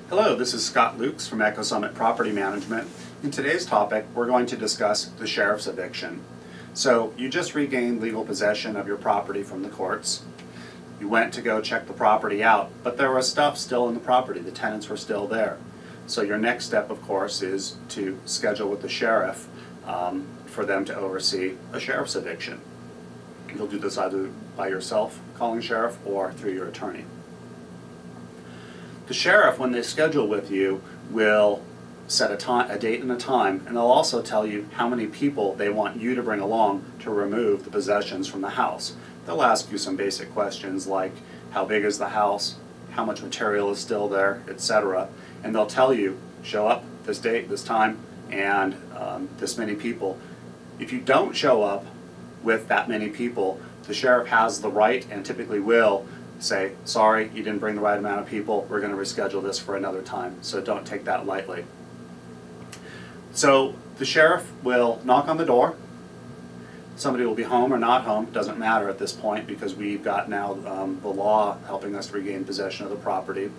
Hello, this is Scott Lukes from Echo Summit Property Management. In today's topic, we're going to discuss the sheriff's eviction. So, you just regained legal possession of your property from the courts. You went to go check the property out, but there was stuff still in the property. The tenants were still there. So your next step, of course, is to schedule with the sheriff for them to oversee a sheriff's eviction. You'll do this either by yourself, calling sheriff, or through your attorney. The sheriff, when they schedule with you, will set a date and a time, and they'll also tell you how many people they want you to bring along to remove the possessions from the house. They'll ask you some basic questions like how big is the house, how much material is still there, etc. And they'll tell you, show up this date, this time, and this many people. If you don't show up with that many people, the sheriff has the right, and typically will, say, sorry, you didn't bring the right amount of people, we're going to reschedule this for another time. So don't take that lightly. So the sheriff will knock on the door. Somebody will be home or not home, doesn't matter at this point, because we've got now the law helping us regain possession of the property.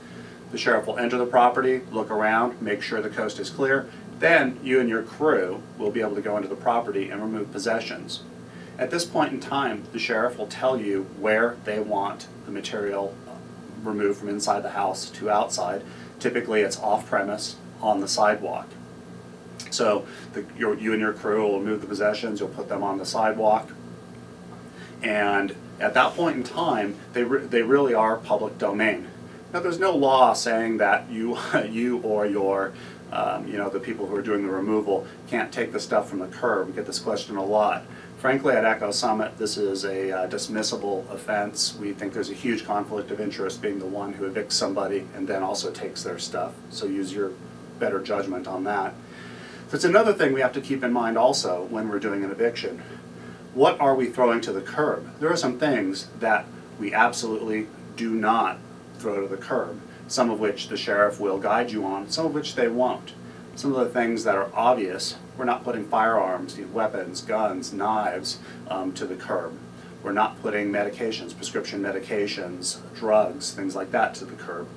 The sheriff will enter the property, look around, make sure the coast is clear. Then you and your crew will be able to go into the property and remove possessions. At this point in time, the sheriff will tell you where they want the material removed from inside the house to outside. Typically it's off-premise on the sidewalk. So you and your crew will remove the possessions, you'll put them on the sidewalk, and at that point in time they really are public domain. Now there's no law saying that you or your the people who are doing the removal can't take the stuff from the curb. We get this question a lot. Frankly, at Echo Summit, this is a dismissible offense. We think there's a huge conflict of interest being the one who evicts somebody and then also takes their stuff. So use your better judgment on that. That's another thing we have to keep in mind also when we're doing an eviction. What are we throwing to the curb? There are some things that we absolutely do not throw to the curb, some of which the sheriff will guide you on, some of which they won't. Some of the things that are obvious, we're not putting firearms, weapons, guns, knives to the curb. We're not putting medications, prescription medications, drugs, things like that to the curb.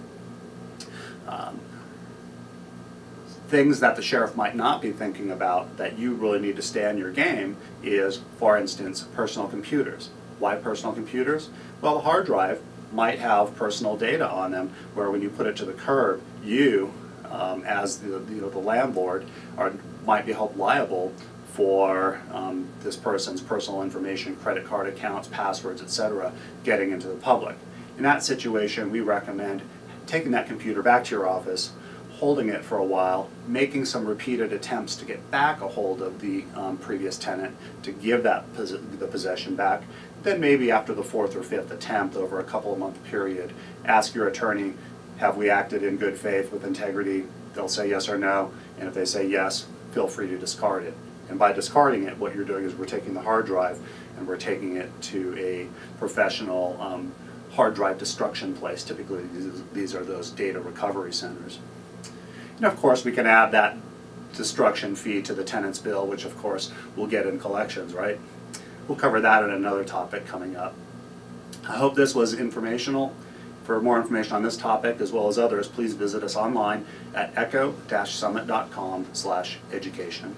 Things that the sheriff might not be thinking about that you really need to stay on your game is, for instance, personal computers. Why personal computers? Well, the hard drive might have personal data on them where when you put it to the curb, you, as the landlord, might be held liable for this person's personal information, credit card accounts, passwords, etc., getting into the public. In that situation, we recommend taking that computer back to your office, holding it for a while, making some repeated attempts to get back a hold of the previous tenant to give the possession back. Then maybe after the fourth or fifth attempt over a couple of month period, ask your attorney, have we acted in good faith with integrity? They'll say yes or no, and if they say yes, feel free to discard it. And by discarding it, what you're doing is we're taking the hard drive and we're taking it to a professional hard drive destruction place. Typically these are those data recovery centers. And of course we can add that destruction fee to the tenant's bill, which of course we'll get in collections, right? We'll cover that in another topic coming up. I hope this was informational. For more information on this topic as well as others, please visit us online at echo-summit.com/education.